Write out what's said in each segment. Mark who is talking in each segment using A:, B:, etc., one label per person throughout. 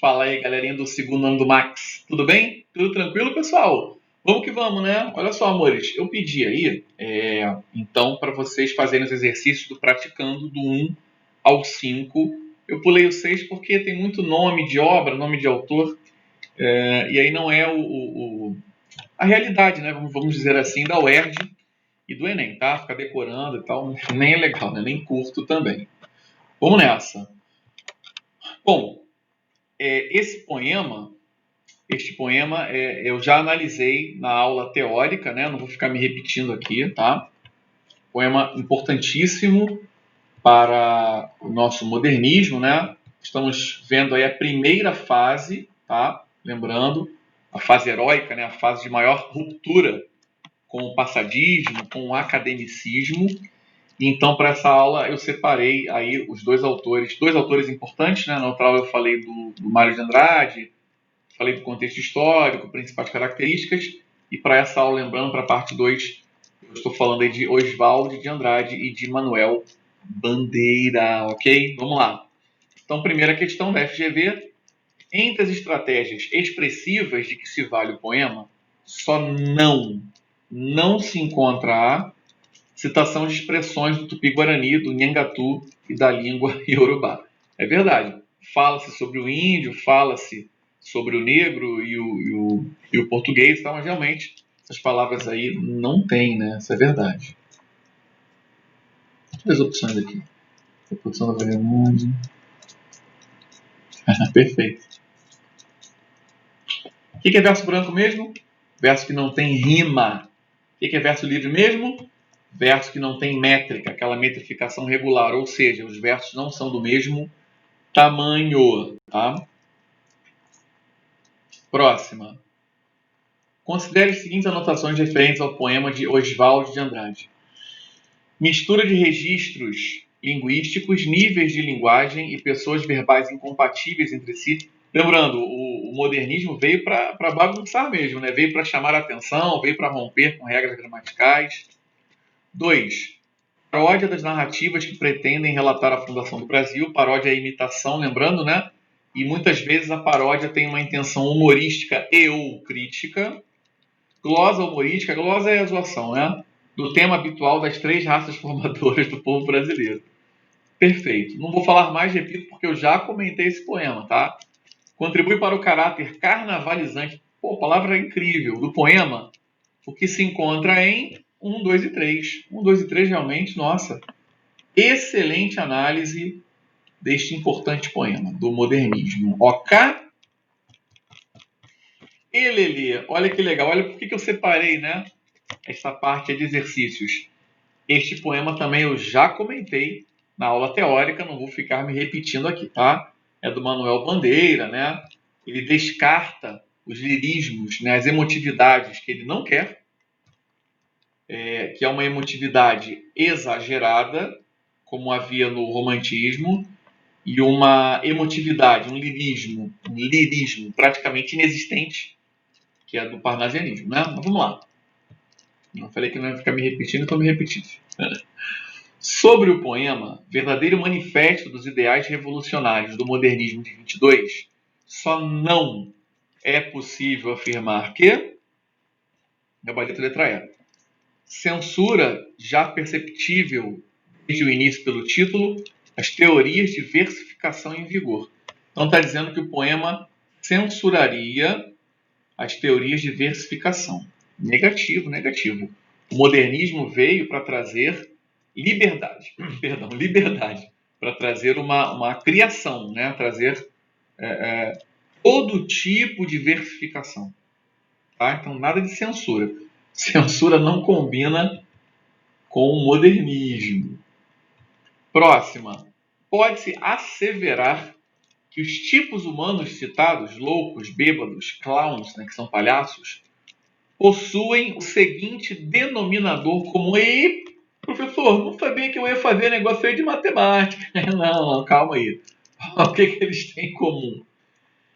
A: Fala aí, galerinha do segundo ano do Max. Tudo bem? Tudo tranquilo, pessoal? Vamos que vamos, né? Olha só, amores, eu pedi aí, então, para vocês fazerem os exercícios do praticando do 1 ao 5. Eu pulei o 6 porque tem muito nome de obra, nome de autor, e aí não é a realidade, né? Vamos dizer assim, da UERJ e do Enem, tá? Ficar decorando e tal, nem é legal, né? Nem curto também. Vamos nessa. Bom, este poema eu já analisei na aula teórica, né? Não vou ficar me repetindo aqui, tá? Poema importantíssimo para o nosso modernismo, né? Estamos vendo aí a primeira fase, tá? Lembrando, a fase heróica, né? A fase de maior ruptura com o passadismo, com o academicismo. Então, para essa aula, eu separei aí os dois autores importantes, né? Na outra aula eu falei do Mário de Andrade, falei do contexto histórico, principais características, e para essa aula, lembrando, para a parte 2, eu estou falando aí de Oswald de Andrade e de Manuel Bandeira, ok? Vamos lá. Então, primeira questão da FGV. Entre as estratégias expressivas de que se vale o poema, só não se encontra a citação de expressões do Tupi-Guarani, do Nhangatu e da língua iorubá. É verdade. Fala-se sobre o índio, fala-se sobre o negro e o português, tá? Mas realmente essas palavras aí não tem, né? Isso é verdade. Deixa eu ver as opções aqui. Reprodução da variedade. Perfeito. O que é verso branco mesmo? Verso que não tem rima. O que é verso livre mesmo? Verso que não tem métrica, aquela metrificação regular, ou seja, os versos não são do mesmo tamanho, tá? Próxima. Considere as seguintes anotações referentes ao poema de Oswald de Andrade. Mistura de registros linguísticos, níveis de linguagem e pessoas verbais incompatíveis entre si. Lembrando, o modernismo veio para bagunçar mesmo, né? Veio para chamar a atenção, veio para romper com regras gramaticais. 2. Paródia das narrativas que pretendem relatar a fundação do Brasil. Paródia é imitação, lembrando, né? E muitas vezes a paródia tem uma intenção humorística e ou crítica. Glosa humorística, glosa é a zoação, né? Do tema habitual das 3 raças formadoras do povo brasileiro. Perfeito. Não vou falar mais, repito, porque eu já comentei esse poema, tá? Contribui para o caráter carnavalizante, palavra incrível, do poema, o que se encontra em 1, 2 e 3. 1, 2 e 3 realmente, nossa, excelente análise deste importante poema, do modernismo. Ok? Lelê, olha que legal, olha por que eu separei, né? Esta parte é de exercícios. Este poema também eu já comentei na aula teórica, não vou ficar me repetindo aqui, tá? É do Manuel Bandeira, né? Ele descarta os lirismos, né? As emotividades que ele não quer, que é uma emotividade exagerada, como havia no romantismo, e uma emotividade, um lirismo praticamente inexistente, que é do parnasianismo, né? Mas vamos lá. Eu falei que não ia ficar me repetindo, então me repetindo. Sobre o poema, verdadeiro manifesto dos ideais revolucionários do modernismo de 22, só não é possível afirmar que, gabarito letra E, censura já perceptível desde o início pelo título, as teorias de versificação em vigor. Então está dizendo que o poema censuraria as teorias de versificação. Negativo, negativo. O modernismo veio para trazer liberdade, para trazer uma criação, né? Trazer todo tipo de versificação. Tá? Então, nada de censura. Censura não combina com o modernismo. Próxima. Pode-se asseverar que os tipos humanos citados, loucos, bêbados, clowns, né, que são palhaços, possuem o seguinte denominador comum. E, professor, não sabia que eu ia fazer negócio aí de matemática. Não, calma aí. O que eles têm em comum?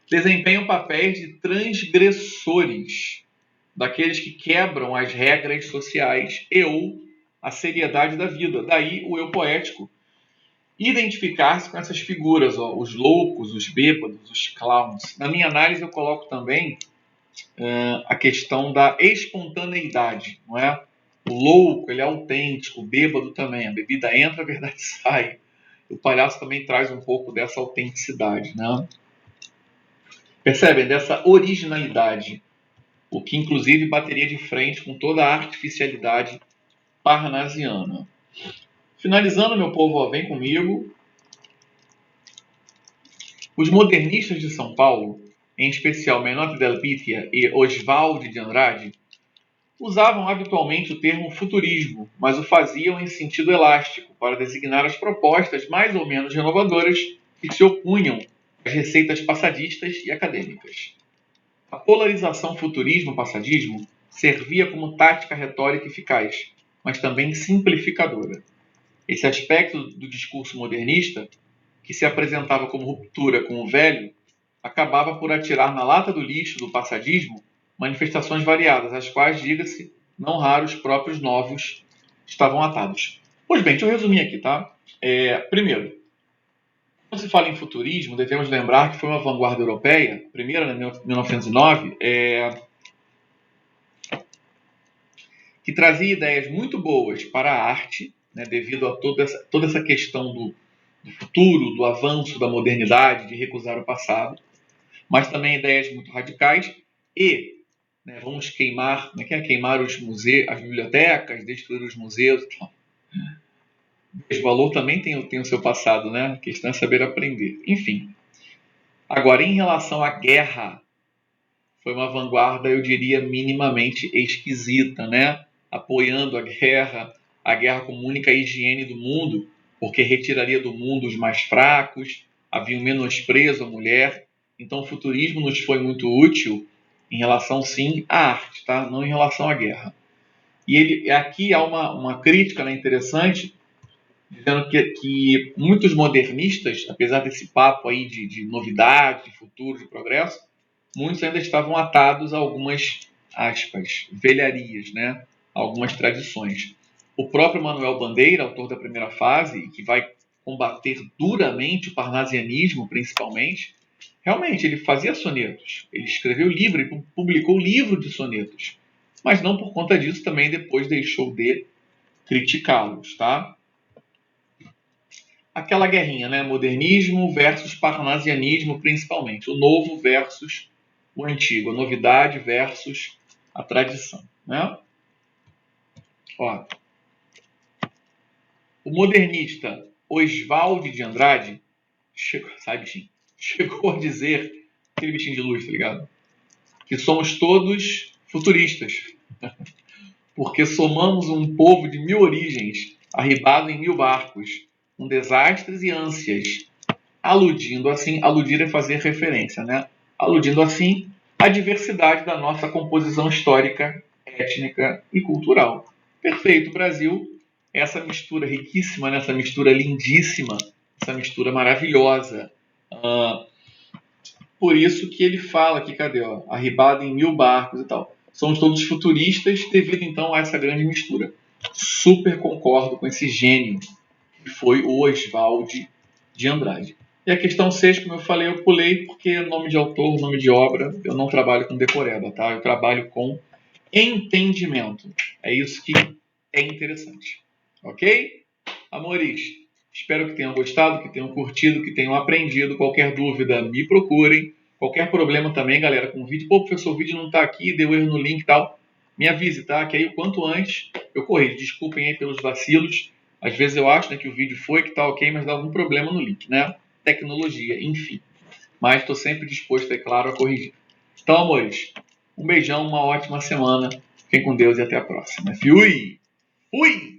A: Desempenham papéis de transgressores, daqueles que quebram as regras sociais e ou a seriedade da vida. Daí o eu poético, identificar-se com essas figuras, ó, os loucos, os bêbados, os clowns. Na minha análise eu coloco também a questão da espontaneidade, não é? O louco, ele é autêntico, o bêbado também, a bebida entra, a verdade sai. O palhaço também traz um pouco dessa autenticidade, né? Percebem? Dessa originalidade, o que inclusive bateria de frente com toda a artificialidade parnasiana. Finalizando, meu povo, ó, vem comigo. Os modernistas de São Paulo, em especial Menotti del Pitia e Oswald de Andrade, usavam habitualmente o termo futurismo, mas o faziam em sentido elástico, para designar as propostas mais ou menos renovadoras que se opunham às receitas passadistas e acadêmicas. A polarização futurismo-passadismo servia como tática retórica eficaz, mas também simplificadora. Esse aspecto do discurso modernista, que se apresentava como ruptura com o velho, acabava por atirar na lata do lixo do passadismo manifestações variadas, às quais, diga-se, não raro os próprios novos estavam atados. Pois bem, deixa eu resumir aqui, tá? Primeiro, quando se fala em futurismo, devemos lembrar que foi uma vanguarda europeia, primeira em 1909, que trazia ideias muito boas para a arte, né, devido a toda essa questão do futuro, do avanço da modernidade, de recusar o passado, mas também ideias muito radicais e vamos queimar, queimar os museus, as bibliotecas, destruir os museus. Esse valor também tem o seu passado, né? A questão é saber aprender. Enfim. Agora, em relação à guerra, foi uma vanguarda, eu diria, minimamente esquisita, né? Apoiando a guerra como única higiene do mundo, porque retiraria do mundo os mais fracos, havia um menosprezo à mulher. Então, o futurismo nos foi muito útil em relação, sim, à arte, tá? Não em relação à guerra. E aqui há uma crítica, né, interessante, dizendo que muitos modernistas, apesar desse papo aí de novidade, de futuro, de progresso, muitos ainda estavam atados a algumas, aspas, velharias, né? Algumas tradições. O próprio Manuel Bandeira, autor da primeira fase, que vai combater duramente o parnasianismo, principalmente, realmente ele fazia sonetos. Ele escreveu livro, ele publicou livro de sonetos. Mas não por conta disso também depois deixou de criticá-los, tá? Aquela guerrinha, né? Modernismo versus parnasianismo, principalmente. O novo versus o antigo. A novidade versus a tradição, né? Ó, o modernista Oswald de Andrade chegou a dizer, aquele bichinho de luz, tá ligado? Que somos todos futuristas, porque somamos um povo de 1000 origens, arribado em 1000 barcos, com desastres e ânsias, aludindo assim, aludir é fazer referência, né? Aludindo assim à diversidade da nossa composição histórica, étnica e cultural. Perfeito, Brasil, essa mistura riquíssima, né? Essa mistura lindíssima, essa mistura maravilhosa. Por isso que ele fala aqui, cadê? Ó, arribado em 1000 barcos e tal. Somos todos futuristas devido então a essa grande mistura. Super concordo com esse gênio que foi o Oswald de Andrade. E a questão 6, como eu falei, eu pulei porque nome de autor, nome de obra, eu não trabalho com decoreba, tá? Eu trabalho com entendimento. É isso que é interessante. Ok? Amores, espero que tenham gostado, que tenham curtido, que tenham aprendido. Qualquer dúvida, me procurem. Qualquer problema também, galera, com o vídeo. Pô, professor, o vídeo não tá aqui, deu erro no link e tal. Me avise, tá? Que aí o quanto antes eu corrijo. Desculpem aí pelos vacilos. Às vezes eu acho, né, que o vídeo foi, que tá ok, mas dá algum problema no link, né? Tecnologia, enfim. Mas estou sempre disposto, é claro, a corrigir. Então, amores, um beijão, uma ótima semana. Fiquem com Deus e até a próxima. Fui! Fui!